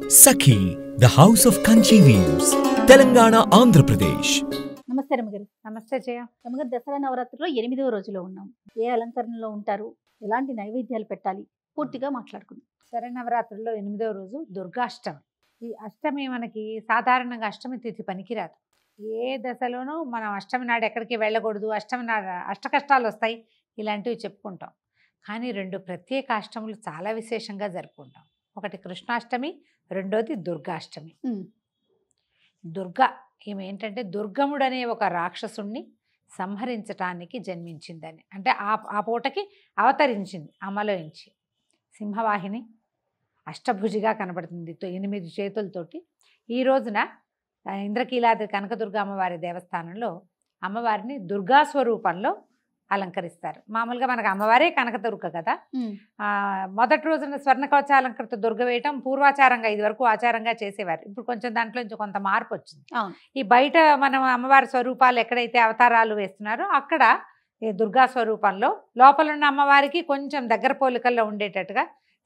Sakhi, the house of Kanchi weaves, Telangana, Andhra Pradesh. నమస్తే రమగారు. నమస్తే జయ. రమగారు, దసరా నవరాత్రిలో 8వ రోజులో ఉన్నాం. ఏ అలంకరణలో ఉంటారు, ఎలాంటి నైవేద్యాలు పెట్టాలి, పూర్తిగా మాట్లాడుకుందాం. శరన్నవరాత్రుల్లో 8వ రోజు దుర్గాష్టమి. ఈ అష్టమి మనకి సాధారణంగా అష్టమి తిథి పనికిరాదు. ఏ దశలోనూ మనం అష్టమి నాడు ఎక్కడికి వెళ్ళకూడదు, అష్టమి నాడు అష్టకష్టాలు వస్తాయి, ఇలాంటివి చెప్పుకుంటాం. కానీ రెండు ప్రత్యేక అష్టములు చాలా విశేషంగా జరుపుకుంటాం. ఒకటి కృష్ణాష్టమి, రెండోది దుర్గాష్టమి. దుర్గా ఈమె ఏంటంటే దుర్గముడు అనే ఒక రాక్షసుణ్ణి సంహరించటానికి జన్మించిందని, అంటే ఆ పూటకి అవతరించింది అమలోంచి. సింహవాహిని అష్టభుజిగా కనబడుతుంది 8 చేతులతోటి. ఈ రోజున ఇంద్రకీలాద్రి కనకదుర్గ అమ్మవారి దేవస్థానంలో అమ్మవారిని దుర్గా స్వరూపంలో అలంకరిస్తారు. మామూలుగా మనకు అమ్మవారే కనకదుర్గ కదా. మొదటి రోజున స్వర్ణ కవచాలంకృత దుర్గ వేయటం పూర్వాచారంగా ఇది వరకు ఆచారంగా చేసేవారు. ఇప్పుడు కొంచెం దాంట్లో కొంత మార్పు వచ్చింది. ఈ బయట మనం అమ్మవారి స్వరూపాలు ఎక్కడైతే అవతారాలు వేస్తున్నారో అక్కడ ఈ దుర్గా స్వరూపంలో లోపల ఉన్న అమ్మవారికి కొంచెం దగ్గర పోలికల్లో ఉండేటట్టుగా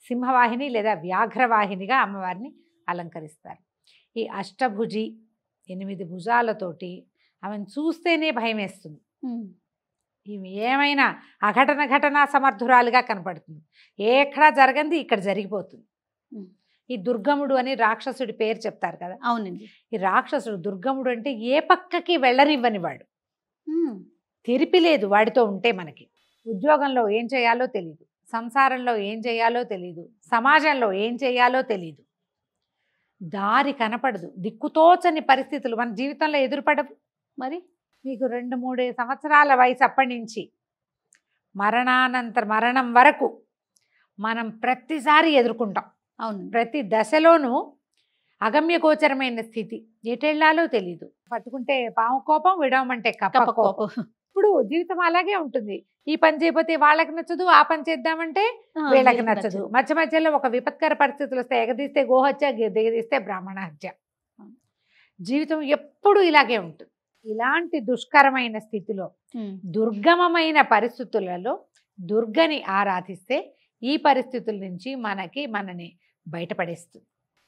సింహవాహిని లేదా వ్యాఘ్రవాహినిగా అమ్మవారిని అలంకరిస్తారు. ఈ అష్టభుజి 8 భుజాలతోటి ఆమెను చూస్తేనే భయం వేస్తుంది. ఇవి ఏమైనా ఘటనా సమర్థురాలుగా కనపడుతుంది. ఎక్కడా జరగంది ఇక్కడ జరిగిపోతుంది. ఈ దుర్గముడు అని రాక్షసుడి పేరు చెప్తారు కదా. అవునండి. ఈ రాక్షసుడు దుర్గముడు అంటే ఏ పక్కకి వెళ్ళనివ్వని వాడు. తెరిపి లేదు వాడితో ఉంటే. మనకి ఉద్యోగంలో ఏం చేయాలో తెలీదు, సంసారంలో ఏం చేయాలో తెలీదు, సమాజంలో ఏం చేయాలో తెలీదు, దారి కనపడదు, దిక్కుతోచని పరిస్థితులు మన జీవితంలో ఎదురుపడవు. మరి మీకు 2-3 సంవత్సరాల వయసు అప్పటి నుంచి మరణం వరకు మనం ప్రతిసారి ఎదుర్కొంటాం. అవును. ప్రతి దశలోనూ అగమ్యగోచరమైన స్థితి, ఎటెళ్లాలో తెలీదు. పట్టుకుంటే పాము కోపం, విడవమంటే కప్ప కోపం. ఇప్పుడు జీవితం అలాగే ఉంటుంది. ఈ పని చేయకపోతే వాళ్ళకి నచ్చదు, ఆ పని చేద్దామంటే వీళ్ళకి నచ్చదు. మధ్యలో ఒక విపత్కర పరిస్థితులు వస్తాయి. ఎగదీస్తే గోహత్య, దిగదీస్తే బ్రాహ్మణ హత్య. జీవితం ఎప్పుడు ఇలాగే ఉంటుంది. ఇలాంటి దుష్కరమైన స్థితిలో దుర్గమమైన పరిస్థితులలో దుర్గని ఆరాధిస్తే ఈ పరిస్థితుల నుంచి మనని బయటపడేస్తుంది.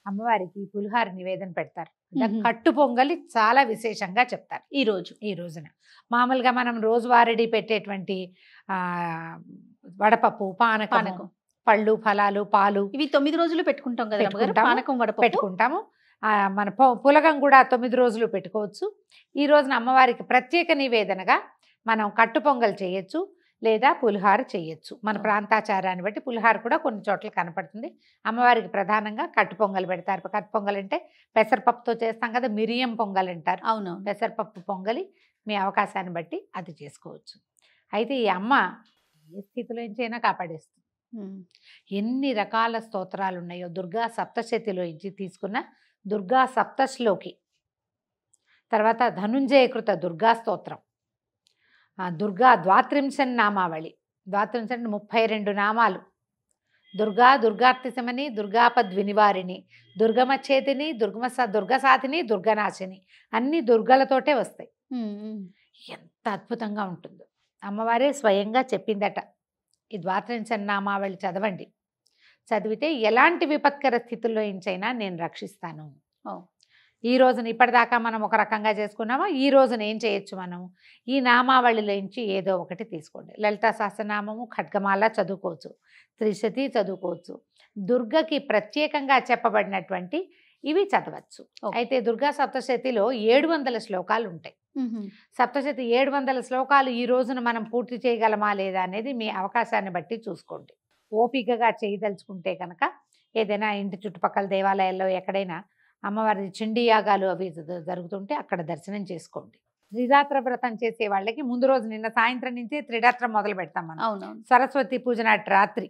అమ్మవారికి పులిహార నివేదన పెడతారు. కట్టు పొంగలి చాలా విశేషంగా చెప్తారు ఈ రోజున. మామూలుగా మనం రోజువారీ పెట్టేటువంటి వడపప్పు, పానకం, పళ్ళు, ఫలాలు, పాలు, ఇవి 9 రోజులు పెట్టుకుంటాం కదా. పానకం, వడపప్పు పెట్టుకుంటాము. మన పులగం కూడా 9 రోజులు పెట్టుకోవచ్చు. ఈ రోజున అమ్మవారికి ప్రత్యేక నివేదనగా మనం కట్టు పొంగల్ చేయొచ్చు, లేదా పులిహార చేయొచ్చు. మన ప్రాంతాచారాన్ని బట్టి పులిహార కూడా కొన్ని చోట్ల కనపడుతుంది. అమ్మవారికి ప్రధానంగా కట్టు పొంగల్ పెడతారు. కట్టు పొంగల్ అంటే పెసరపప్పుతో చేస్తాం కదా, మిరియం పొంగల్ అంటారు. అవును. పెసరపప్పు పొంగలి మీ అవకాశాన్ని బట్టి అది చేసుకోవచ్చు. అయితే ఈ అమ్మ ఏ స్థితిలో నుంచైనా కాపాడేస్తుంది. ఎన్ని రకాల స్తోత్రాలు ఉన్నాయో దుర్గా సప్తశతిలో నుంచి తీసుకున్న దుర్గా సప్తశ్లోకి, తర్వాత ధనుంజయకృత దుర్గా స్తోత్రం, దుర్గా ద్వాత్రింశన్ నామావళి, 32 నామాలు, దుర్గా దుర్గార్తిశమని, దుర్గాపద్వినివారిణి, దుర్గమచ్చేతిని, దుర్గసాధిని, దుర్గనాశిని, అన్ని దుర్గలతోటే వస్తాయి. ఎంత అద్భుతంగా ఉంటుందో. అమ్మవారే స్వయంగా చెప్పిందట, ఈ ద్వాత్రింశన్ నామావళి చదవండి, చదివితే ఎలాంటి విపత్కర స్థితుల్లో నుంచైనా నేను రక్షిస్తాను. ఈ రోజున ఇప్పటిదాకా మనం ఒక రకంగా చేసుకున్నామా, ఈ రోజున ఏం చేయొచ్చు మనం? ఈ నామావళిలో నుంచి ఏదో ఒకటి తీసుకోండి. లలితా సహస్రనామము, ఖడ్గమాల చదువుకోవచ్చు, త్రిశతి చదువుకోవచ్చు. దుర్గకి ప్రత్యేకంగా చెప్పబడినటువంటి ఇవి చదవచ్చు. అయితే దుర్గా సప్తశతిలో 700 శ్లోకాలు ఉంటాయి. సప్తశతి 700 శ్లోకాలు ఈ రోజున మనం పూర్తి చేయగలమా లేదా అనేది మీ అవకాశాన్ని బట్టి చూసుకోండి. ఓపికగా చేయదలుచుకుంటే కనుక ఏదైనా ఇంటి చుట్టుపక్కల దేవాలయాల్లో ఎక్కడైనా అమ్మవారి చిండి యాగాలు అవి జరుగుతుంటే అక్కడ దర్శనం చేసుకోండి. త్రిరాత్ర వ్రతం చేసే వాళ్ళకి ముందు రోజు, నిన్న సాయంత్రం నుంచి త్రిరాత్రం మొదలు పెడతాం మనం. అవునవును. సరస్వతి పూజ నాటి రాత్రి,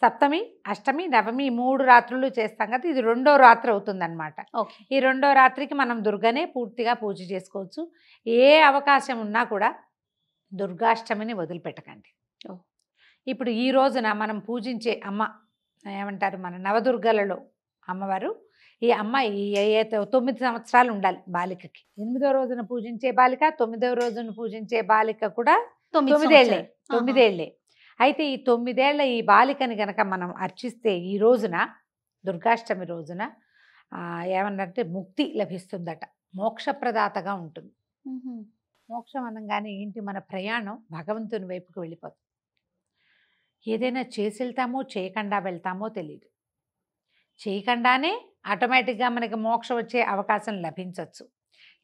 సప్తమి, అష్టమి, నవమి 3 రాత్రులు చేస్తాం కదా. ఇది 2వ రాత్రి అవుతుందన్నమాట. ఈ 2వ రాత్రికి మనం దుర్గనే పూర్తిగా పూజ చేసుకోవచ్చు. ఏ అవకాశం ఉన్నా కూడా దుర్గాష్టమిని వదిలిపెట్టకండి. ఇప్పుడు ఈ రోజున మనం పూజించే అమ్మ ఏమంటారు, మన నవదుర్గలలో అమ్మవారు. ఈ అమ్మ 9 సంవత్సరాలు ఉండాలి బాలికకి. 8వ రోజున పూజించే బాలిక, 9వ రోజున పూజించే బాలిక కూడా 9 ఏళ్లే. అయితే ఈ 9 ఏళ్ల ఈ బాలికని గనక మనం అర్చిస్తే ఈ రోజున దుర్గాష్టమి రోజున ఏమన్నంటే ముక్తి లభిస్తుందట, మోక్షప్రదాతగా ఉంటుంది. మోక్షం అనగానే ఏంటి, మన ప్రయాణం భగవంతుని వైపుకు వెళ్ళిపోతుంది. ఏదైనా చేసి వెళ్తామో చేయకుండా వెళ్తామో తెలియదు. చేయకుండానే ఆటోమేటిక్గా మనకి మోక్షం వచ్చే అవకాశం లభించవచ్చు.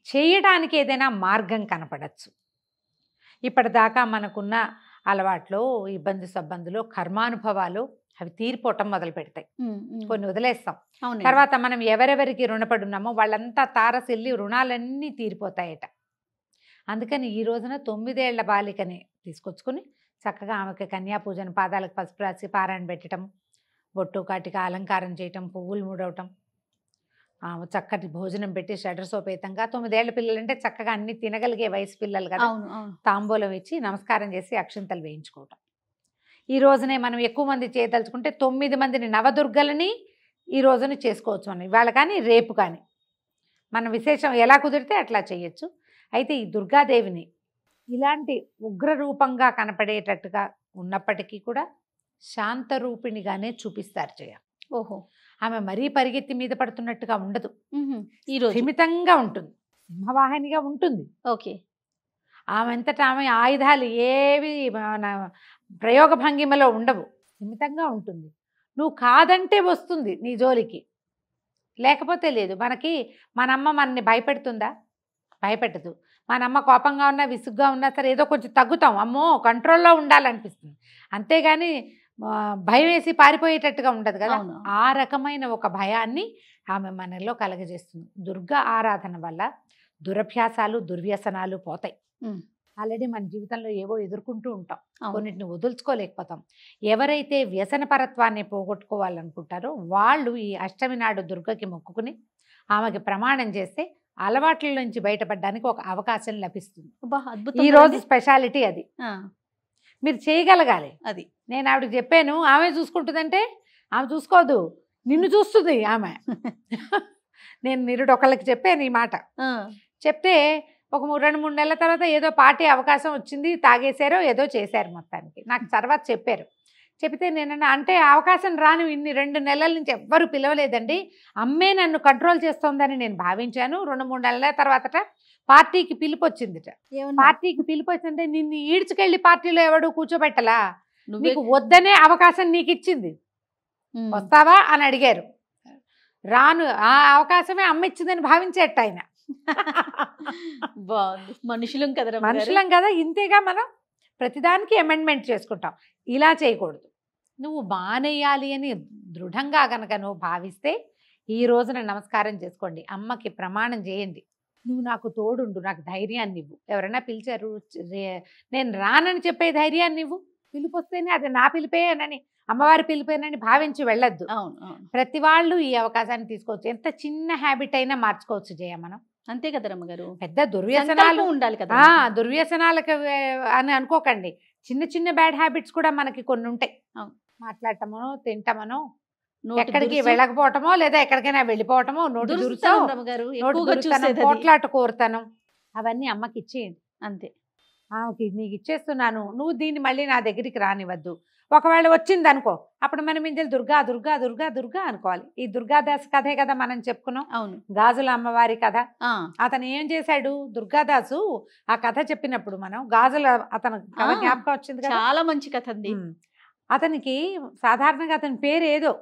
చేయడానికి ఏదైనా మార్గం కనపడచ్చు. ఇప్పటిదాకా మనకున్న అలవాట్లు, ఇబ్బంది సబ్బందులు, కర్మానుభవాలు అవి తీరిపోవటం మొదలు పెడతాయి. కొన్ని వదిలేస్తాం. తర్వాత మనం ఎవరెవరికి రుణపడి ఉన్నామో వాళ్ళంతా తారసిల్లి రుణాలన్నీ తీరిపోతాయట. అందుకని ఈ రోజున 9 ఏళ్ల బాలికని తీసుకొచ్చుకుని చక్కగా ఆమెకి కన్యాపూజన, పాదాలకు పసుపు రాసి పారాయణ పెట్టడం, బొట్టు కాటిక అలంకారం చేయటం, పువ్వులు ముడవటం, చక్కటి భోజనం పెట్టి షడ్రసోపేతంగా 9 ఏళ్ల పిల్లలంటే చక్కగా అన్ని తినగలిగే వయసు పిల్లలు కదా, తాంబూలం ఇచ్చి నమస్కారం చేసి అక్షింతలు వేయించుకోవటం. ఈ రోజునే మనం ఎక్కువ మంది చేయదలుచుకుంటే 9 మందిని నవదుర్గలని ఈ రోజున చేసుకోవచ్చు. మనం ఇవాళ కానీ రేపు కానీ మన విశేషం ఎలా కుదిరితే అట్లా చేయొచ్చు. అయితే ఈ దుర్గాదేవిని ఇలాంటి ఉగ్రరూపంగా కనపడేటట్టుగా ఉన్నప్పటికీ కూడా శాంతరూపిణిగానే చూపిస్తారు జయ. ఓహో, ఆమె మరీ పరిగెత్తి మీద పడుతున్నట్టుగా ఉండదు. ఈరోజు స్థిమితంగా ఉంటుంది, సింహవాహినిగా ఉంటుంది. ఓకే, ఆమె అంతటా ఆమె ఆయుధాలు ఏవి మన ప్రయోగ భంగిమలో ఉండవు, స్థిమితంగా ఉంటుంది. నువ్వు కాదంటే వస్తుంది నీ జోలికి, లేకపోతే లేదు. మనమ్మ మనని భయపెడుతుందా? భయపెట్టదు. మనమ్మ కోపంగా ఉన్నా, విసుగ్గా ఉన్నా సరే ఏదో కొంచెం తగ్గుతాం, అమ్మో కంట్రోల్లో ఉండాలనిపిస్తుంది. అంతేగాని భయం వేసి పారిపోయేటట్టుగా ఉండదు కదా. ఆ రకమైన ఒక భయాన్ని ఆమె మనలో కలగజేస్తుంది. దుర్గా ఆరాధన వల్ల దురభ్యాసాలు, దుర్వ్యసనాలు పోతాయి. ఆల్రెడీ మన జీవితంలో ఏవో ఎదుర్కొంటూ ఉంటాం, కొన్నిటిని వదులుచుకోలేకపోతాం. ఎవరైతే వ్యసనపరత్వాన్ని పోగొట్టుకోవాలనుకుంటారో వాళ్ళు ఈ అష్టమి నాడు దుర్గకి మొక్కుకుని ఆమెకి ప్రమాణం చేస్తే అలవాట్ల నుంచి బయటపడడానికి ఒక అవకాశం లభిస్తుంది. ఈ రోజు స్పెషాలిటీ అది. మీరు చేయగలగాలి. అది నేను ఆవిడకి చెప్పాను. ఆమె చూసుకుంటుందంటే ఆమె చూసుకోదు, నిన్ను చూస్తుంది ఆమె. నేను నిరుడు ఒకళ్ళకి చెప్పాను ఈ మాట. చెప్తే ఒక 2-3 నెలల తర్వాత ఏదో పార్టీ అవకాశం వచ్చింది, తాగేశారో ఏదో చేశారు. మొత్తానికి నాకు తర్వాత చెప్పారు. చెప్తే నేనన్నా అంటే అవకాశం రాను, ఇన్ని 2 నెలల నుంచి ఎవ్వరు పిలవలేదండి, అమ్మే నన్ను కంట్రోల్ చేస్తోందని నేను భావించాను. 2-3 నెలల తర్వాత పార్టీకి పిలుపు వచ్చిందిట. పార్టీకి పిలుపు వచ్చిందంటే నిన్ను ఈడ్చుకెళ్ళి పార్టీలో ఎవడు కూర్చోబెట్టలా, నీకు వద్దనే అవకాశం నీకు ఇచ్చింది, వస్తావా అని అడిగారు. రాను, ఆ అవకాశమే అమ్మ ఇచ్చిందని భావించేట ఆయన. మనుషులం కదా, మనుషులం కదా, ఇంతేగా మనం ప్రతిదానికి అమెండ్మెంట్ చేసుకుంటాం. ఇలా చేయకూడదు. నువ్వు మానేయాలి అని దృఢంగా కనుక నువ్వు భావిస్తే ఈ రోజున నమస్కారం చేసుకోండి, అమ్మకి ప్రమాణం చేయండి. నువ్వు నాకు తోడుండు, నాకు ధైర్యాన్ని ఇవ్వు. ఎవరైనా పిలిచారు, నేను రానని చెప్పే ధైర్యాన్ని ఇవ్వు. పిలుపు వస్తేనే అది నా పిలిపేనని, అమ్మవారి పిలిపేనని భావించి వెళ్ళొద్దు. ప్రతి వాళ్ళు ఈ అవకాశాన్ని తీసుకోవచ్చు. ఎంత చిన్న హ్యాబిట్ అయినా మార్చుకోవచ్చు జయ మనం. అంతే కదా రమ్మగారు. పెద్ద దుర్వ్యసనాలు ఉండాలి కదా, దుర్వ్యసనాలకు అని అనుకోకండి. చిన్న చిన్న బ్యాడ్ హ్యాబిట్స్ కూడా మనకి కొన్ని ఉంటాయి. మాట్లాడటమో, తింటామనో, ఎక్కడికి వెళ్ళకపోవటమో, లేదా ఎక్కడికైనా వెళ్ళిపోవటమో, పోట్లాట కోరుతాను, అవన్నీ అమ్మకి ఇచ్చేయండి. అంతే, ఆమెకి నీకు ఇచ్చేస్తున్నాను, నువ్వు దీన్ని మళ్ళీ నా దగ్గరికి రానివద్దు. ఒకవేళ వచ్చింది అనుకో, అప్పుడు మనం ఏం చేయాలి, దుర్గా దుర్గా దుర్గా దుర్గా అనుకోవాలి. ఈ దుర్గాదాస్ కథే కదా మనం చెప్పుకున్నాం. అవును, గాజుల అమ్మవారి కథ. అతను ఏం చేశాడు, దుర్గాదాసు ఆ కథ చెప్పినప్పుడు మనం గాజుల అతను కథ జ్ఞాపకం వచ్చింది కదా, చాలా మంచి కథ అండి. అతనికి సాధారణంగా అతని పేరు ఏదో,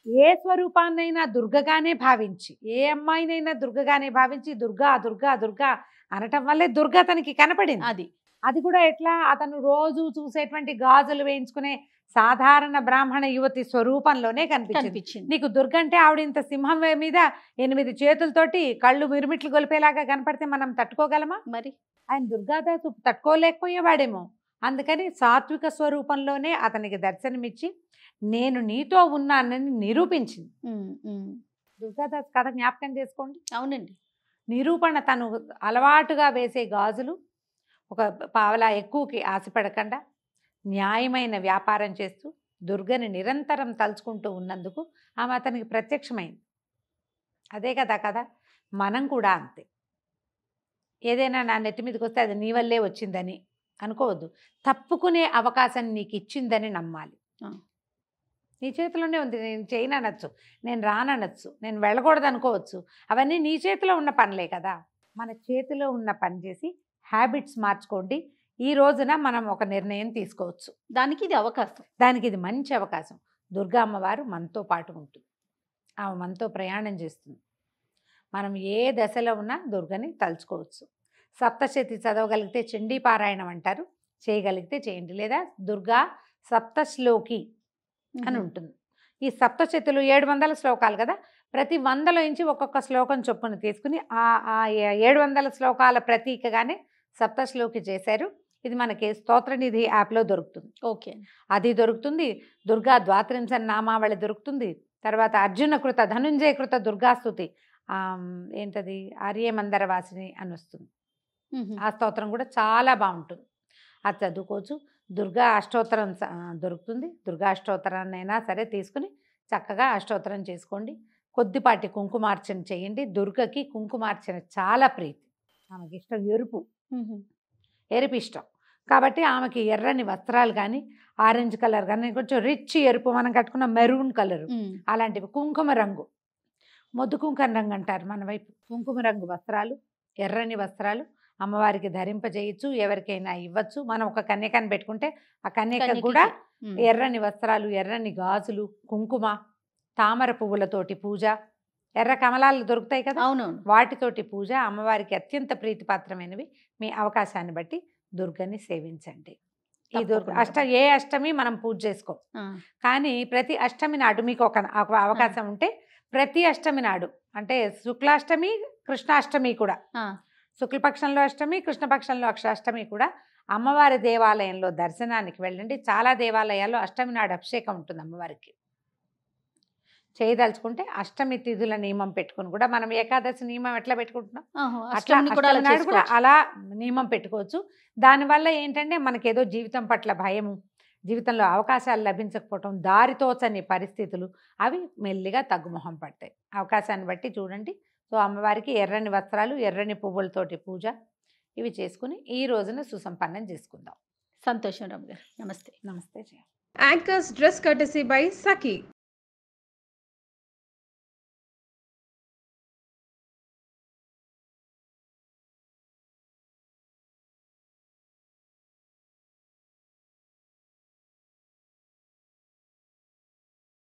ఏ స్వరూపాన్నైనా దుర్గగానే భావించి, ఏ అమ్మాయినైనా దుర్గగానే భావించి దుర్గా దుర్గా దుర్గా అనటం వల్లే దుర్గ అతనికి కనపడింది. అది కూడా ఎట్లా, అతను రోజు చూసేటువంటి గాజులు వేయించుకునే సాధారణ బ్రాహ్మణ యువతి స్వరూపంలోనే కనిపించింది. నీకు దుర్గ అంటే ఆవిడ ఇంత సింహం మీద 8 చేతులతోటి కళ్ళు మిరుమిట్లు గొలిపేలాగా కనపడితే మనం తట్టుకోగలమా? మరి ఆయన దుర్గాదాసు తట్టుకోలేకపోయేవాడేమో. అందుకని సాత్విక స్వరూపంలోనే అతనికి దర్శనమిచ్చి నేను నీతో ఉన్నానని నిరూపించింది. దుర్గాదాస్ కథ జ్ఞాపకం చేసుకోండి. అవునండి, నిరూపణ. తను అలవాటుగా వేసే గాజులు ఒక పావలా ఎక్కువకి ఆశపడకుండా న్యాయమైన వ్యాపారం చేస్తూ దుర్గని నిరంతరం తలుచుకుంటూ ఉన్నందుకు ఆమె అతనికి ప్రత్యక్షమైంది. అదే కదా కదా, మనం కూడా అంతే. ఏదైనా నా నెత్తి మీదకి వస్తే అది నీ వల్లే వచ్చిందని అనుకోవద్దు, తప్పుకునే అవకాశం నీకు ఇచ్చిందని నమ్మాలి. నీ చేతిలోనే ఉంది. నేను చేయను అనొచ్చు, నేను రాననొచ్చు, నేను వెళ్ళకూడదు అనుకోవచ్చు. అవన్నీ నీ చేతిలో ఉన్న పనులే కదా. మన చేతిలో ఉన్న పని చేసి హ్యాబిట్స్ మార్చుకోండి. ఈ రోజున మనం ఒక నిర్ణయం తీసుకోవచ్చు. దానికి ఇది అవకాశం. దానికి ఇది మంచి అవకాశం. దుర్గా అమ్మవారు మనతో పాటు ఉంటుంది. ఆమె మనతో ప్రయాణం చేస్తుంది. మనం ఏ దశలో ఉన్నా దుర్గని తలుచుకోవచ్చు. సప్తశతి చదవగలిగితే చండీ పారాయణం అంటారు, చేయగలిగితే చేయండి. లేదా దుర్గా సప్తశ్లోకి అని ఉంటుంది. ఈ సప్తశతులు 700 శ్లోకాలు కదా. ప్రతి 100లో నుంచి ఒక్కొక్క శ్లోకం చొప్పున తీసుకుని ఆ 700 శ్లోకాల ప్రతీకగానే సప్తశ్లోకి చేశారు. ఇది మనకి స్తోత్రనిధి యాప్లో దొరుకుతుంది. ఓకే, అది దొరుకుతుంది. దుర్గా ద్వాత్రింశ నామావళి దొరుకుతుంది. తర్వాత అర్జున కృత ధనుంజయ కృత దుర్గాస్తుతి ఏంటది ఆర్యమందర వాసిని అని వస్తుంది. ఆ స్తోత్రం కూడా చాలా బాగుంటుంది. అది చదువుకోవచ్చు. దుర్గా అష్టోత్తరం దొరుకుతుంది. దుర్గా అష్టోత్తరాన్నైనా సరే తీసుకుని చక్కగా అష్టోత్తరం చేసుకోండి. కొద్దిపాటి కుంకుమార్చన చేయండి. దుర్గకి కుంకుమార్చన చాలా ప్రీతి. ఆమెకి ఇష్టం ఎరుపు ఇష్టం కాబట్టి ఆమెకి ఎర్రని వస్త్రాలు కానీ, ఆరెంజ్ కలర్ కానీ, కొంచెం రిచ్ ఎరుపు, మనం కట్టుకున్న మెరూన్ కలర్ అలాంటివి, కుంకుమ రంగు, మొద్దు కుంకుమ రంగు అంటారు మన వైపు. కుంకుమ రంగు వస్త్రాలు, ఎర్రని వస్త్రాలు అమ్మవారికి ధరింపజేయచ్చు. ఎవరికైనా ఇవ్వచ్చు. మనం ఒక కన్యకని పెట్టుకుంటే ఆ కన్యక కూడా ఎర్రని వస్త్రాలు, ఎర్రని గాజులు, కుంకుమ, తామర పువ్వులతోటి పూజ, ఎర్ర కమలాలు దొరుకుతాయి కదా, అవునవును, వాటితోటి పూజ అమ్మవారికి అత్యంత ప్రీతిపాత్రమైనవి. మీ అవకాశాన్ని బట్టి దుర్గని సేవించండి. ఈ ఏ అష్టమి మనం పూజ చేసుకో, కానీ ప్రతి అష్టమి నాడు మీకు ఒక అవకాశం ఉంటే ప్రతి అష్టమి నాడు, అంటే శుక్లాష్టమి కృష్ణాష్టమి కూడా, శుక్లపక్షంలో అష్టమి కృష్ణపక్షంలో అష్టమి కూడా అమ్మవారి దేవాలయంలో దర్శనానికి వెళ్ళండి. చాలా దేవాలయాల్లో అష్టమి నాడు అభిషేకం ఉంటుంది అమ్మవారికి. చేయదలుచుకుంటే అష్టమి తిథుల నియమం పెట్టుకుని కూడా, మనం ఏకాదశి నియమం ఎట్లా పెట్టుకుంటున్నాం అట్లా కూడా అలా నియమం పెట్టుకోవచ్చు. దానివల్ల ఏంటంటే మనకేదో జీవితం పట్ల భయము, జీవితంలో అవకాశాలు లభించకపోవటం, దారితోచని పరిస్థితులు అవి మెల్లిగా తగ్గుముఖం పడతాయి. అవకాశాన్ని బట్టి చూడండి. సో అమ్మవారికి ఎర్రని వస్త్రాలు, ఎర్రని పువ్వులతోటి పూజ ఇవి చేసుకుని ఈ రోజున సుసంపన్నం చేసుకుందాం. సంతోషం రమ్య గారు. నమస్తే. నమస్తే. Anchor's dress courtesy by Saki.